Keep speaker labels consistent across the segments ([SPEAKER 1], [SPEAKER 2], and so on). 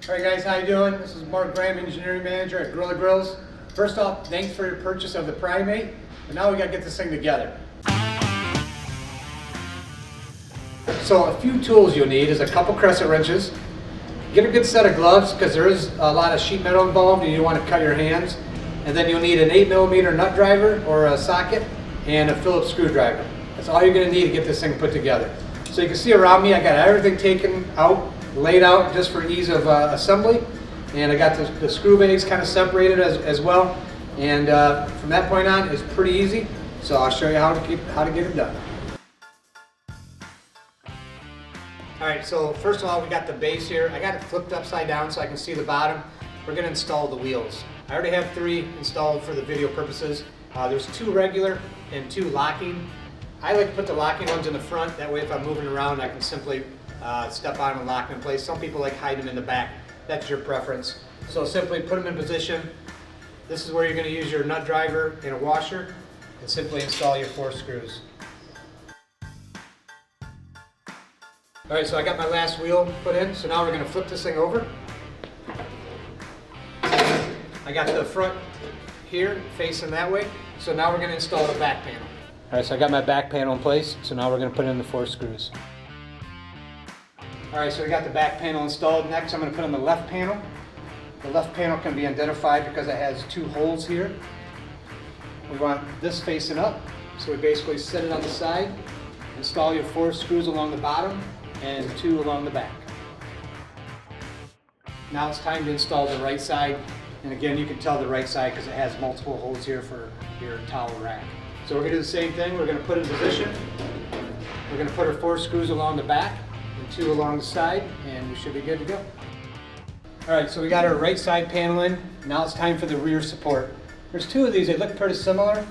[SPEAKER 1] Alright guys, how you doing? This is Mark Graham, Engineering Manager at Grilla Grills. First off, thanks for your purchase of the Primate, but now we gotta get this thing together. So a few tools you'll need is a couple crescent wrenches. Get a good set of gloves because there is a lot of sheet metal involved and you don't want to cut your hands. And then you'll need an 8mm nut driver or a socket and a Phillips screwdriver. That's all you're going to need to get this thing put together. So you can see around me I got everything taken out, laid out just for ease of assembly. And I got the screw bags kind of separated as well. And from that point on it's pretty easy. So I'll show you how to get it done. Alright, so first of all we got the base here. I got it flipped upside down so I can see the bottom. We're going to install the wheels. I already have 3 installed for the video purposes. There's 2 regular and 2 locking. I like to put the locking ones in the front, that way if I'm moving around I can simply step on them and lock them in place. Some people like hide them in the back. That's your preference. So simply put them in position. This is where you're going to use your nut driver and a washer and simply install your 4 screws. Alright, so I got my last wheel put in, so now we're going to flip this thing over. I got the front here facing that way, so now we're going to install the back panel. Alright, so I got my back panel in place, so now we're going to put in the 4 screws. Alright, so we got the back panel installed. Next I'm going to put in the left panel. The left panel can be identified because it has 2 holes here. We want this facing up, so we basically set it on the side, install your 4 screws along the bottom and 2 along the back. Now it's time to install the right side, and again you can tell the right side because it has multiple holes here for your towel rack. So we're going to do the same thing. We're going to put it in position. We're going to put our 4 screws along the back and 2 along the side, and we should be good to go. Alright, so we got our right side panel in. Now it's time for the rear support. There's 2 of these. They look pretty similar.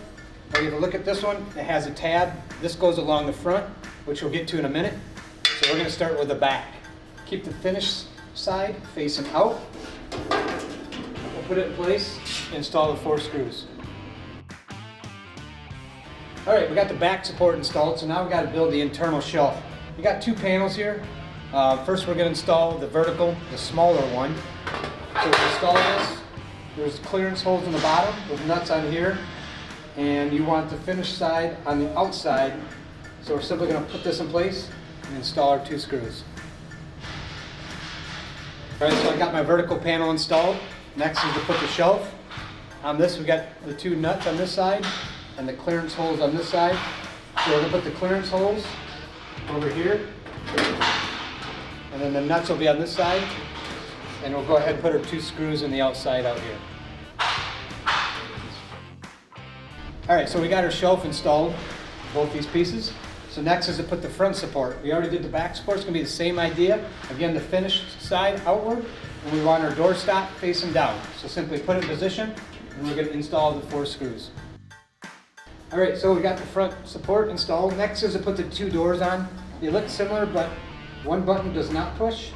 [SPEAKER 1] But if you look at this one, it has a tab. This goes along the front, which we'll get to in a minute. So we're going to start with the back. Keep the finished side facing out. We'll put it in place, install the 4 screws. Alright, we got the back support installed, so now we've got to build the internal shelf. We got 2 panels here. First we're going to install the vertical, the smaller one. So to install this, there's clearance holes in the bottom with nuts on here, and you want the finished side on the outside. So we're simply going to put this in place and install our 2 screws. Alright, so I got my vertical panel installed. Next is to put the shelf. On this we got the 2 nuts on this side and the clearance holes on this side. So we're going to put the clearance holes over here, and then the nuts will be on this side, and we'll go ahead and put our 2 screws in the outside out here. Alright, so we got our shelf installed, both these pieces. So next is to put the front support. We already did the back support. It's going to be the same idea. Again, the finished side outward, and we want our doorstop facing down. So simply put it in position, and we're going to install the 4 screws. Alright, so we got the front support installed. Next is to put the 2 doors on. They look similar, but one button does not push,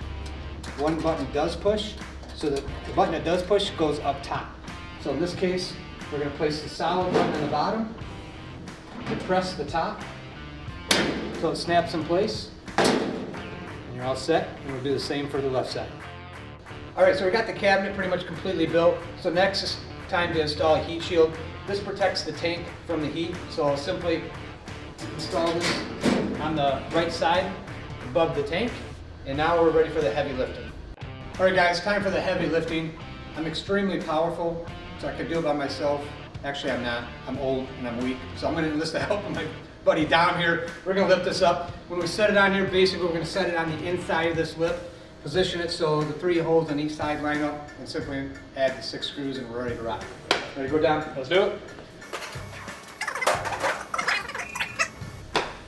[SPEAKER 1] one button does push. So the button that does push goes up top. So in this case, we're going to place the solid button on the bottom, depress the top until it snaps in place, and you're all set. And we'll do the same for the left side. Alright, so we got the cabinet pretty much completely built. So next is time to install a heat shield. This protects the tank from the heat, so I'll simply install this on the right side above the tank, and now we're ready for the heavy lifting. Alright guys, time for the heavy lifting. I'm extremely powerful, so I can do it by myself. Actually I'm not, I'm old and I'm weak, so I'm going to enlist the help of my buddy down here. We're going to lift this up. When we set it on here, basically we're going to set it on the inside of this lip, position it so the 3 holes on each side line up, and simply add the 6 screws and we're ready to rock. Ready to go down? Let's do it.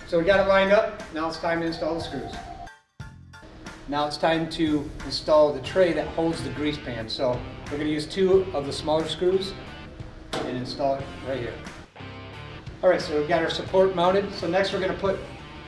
[SPEAKER 1] So we got it lined up. Now it's time to install the screws. Now it's time to install the tray that holds the grease pan. So we're going to use 2 of the smaller screws and install it right here. Alright, so we've got our support mounted. So next we're going to put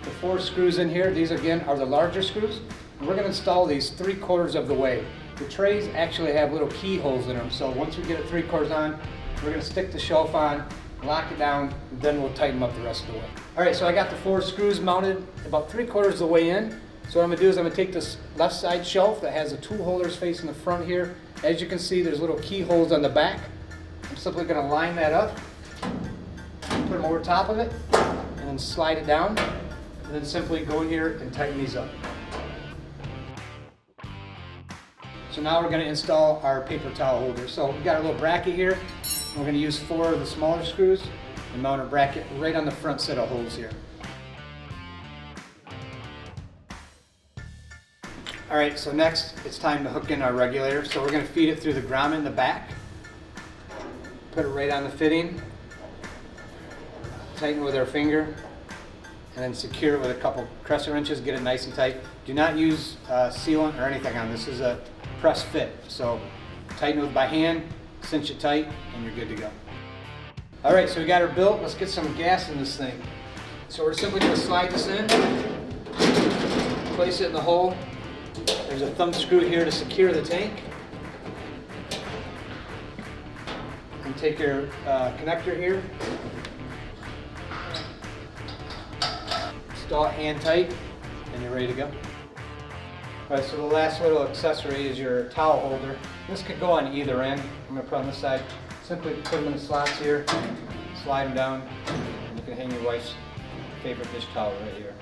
[SPEAKER 1] the 4 screws in here. These again are the larger screws. And we're going to install these 3/4 of the way. The trays actually have little keyholes in them. So once we get it 3/4 on, we're going to stick the shelf on, lock it down, and then we'll tighten them up the rest of the way. Alright, so I got the 4 screws mounted about 3/4 of the way in. So what I'm gonna do is I'm gonna take this left side shelf that has the tool holders facing the front here. As you can see, there's little keyholes on the back. I'm simply gonna line that up, put them over top of it, and then slide it down, and then simply go in here and tighten these up. So now we're gonna install our paper towel holder. So we've got a little bracket here. We're gonna use 4 of the smaller screws and mount our bracket right on the front set of holes here. All right, so next it's time to hook in our regulator. So we're going to feed it through the grommet in the back. Put it right on the fitting. Tighten with our finger. And then secure it with a couple crescent wrenches. Get it nice and tight. Do not use sealant or anything on this. This is a press fit. So tighten it by hand, cinch it tight, and you're good to go. All right, so we got her built. Let's get some gas in this thing. So we're simply going to slide this in. Place it in the hole. There's a thumb screw here to secure the tank. And take your connector here. Install it hand tight, and you're ready to go. All right, so the last little accessory is your towel holder. This could go on either end. I'm going to put on this side. Simply put them in the slots here, slide them down, and you can hang your wife's favorite dish towel right here.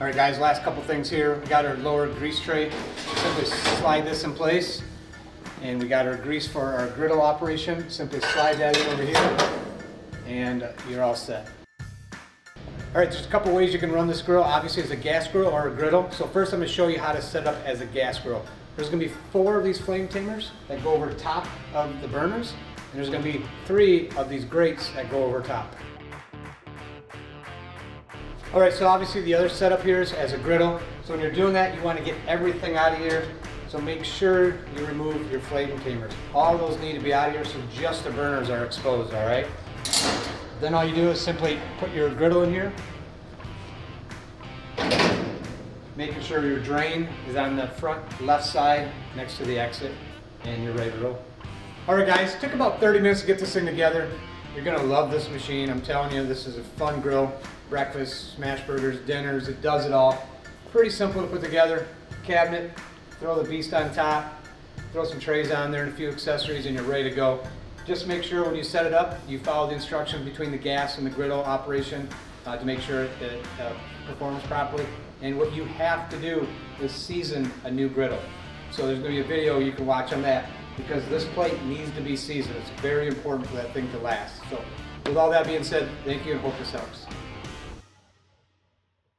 [SPEAKER 1] All right guys, last couple things here. We got our lower grease tray. Simply slide this in place. And we got our grease for our griddle operation. Simply slide that in over here and you're all set. All right, there's a couple ways you can run this grill. Obviously it's a gas grill or a griddle. So first I'm gonna show you how to set it up as a gas grill. There's gonna be 4 of these flame tamers that go over the top of the burners. And there's gonna be 3 of these grates that go over top. All right, so obviously the other setup here is as a griddle. So when you're doing that, you want to get everything out of here. So make sure you remove your flame tamers. All those need to be out of here so just the burners are exposed, all right? Then all you do is simply put your griddle in here. Making sure your drain is on the front left side next to the exit, and you're ready to roll. All right guys, took about 30 minutes to get this thing together. You're gonna love this machine. I'm telling you, this is a fun grill. Breakfast, smash burgers, dinners, it does it all. Pretty simple to put together. Cabinet, throw the beast on top, throw some trays on there and a few accessories and you're ready to go. Just make sure when you set it up, you follow the instructions between the gas and the griddle operation to make sure it performs properly. And what you have to do is season a new griddle. So there's going to be a video you can watch on that because this plate needs to be seasoned. It's very important for that thing to last. So with all that being said, thank you and hope this helps.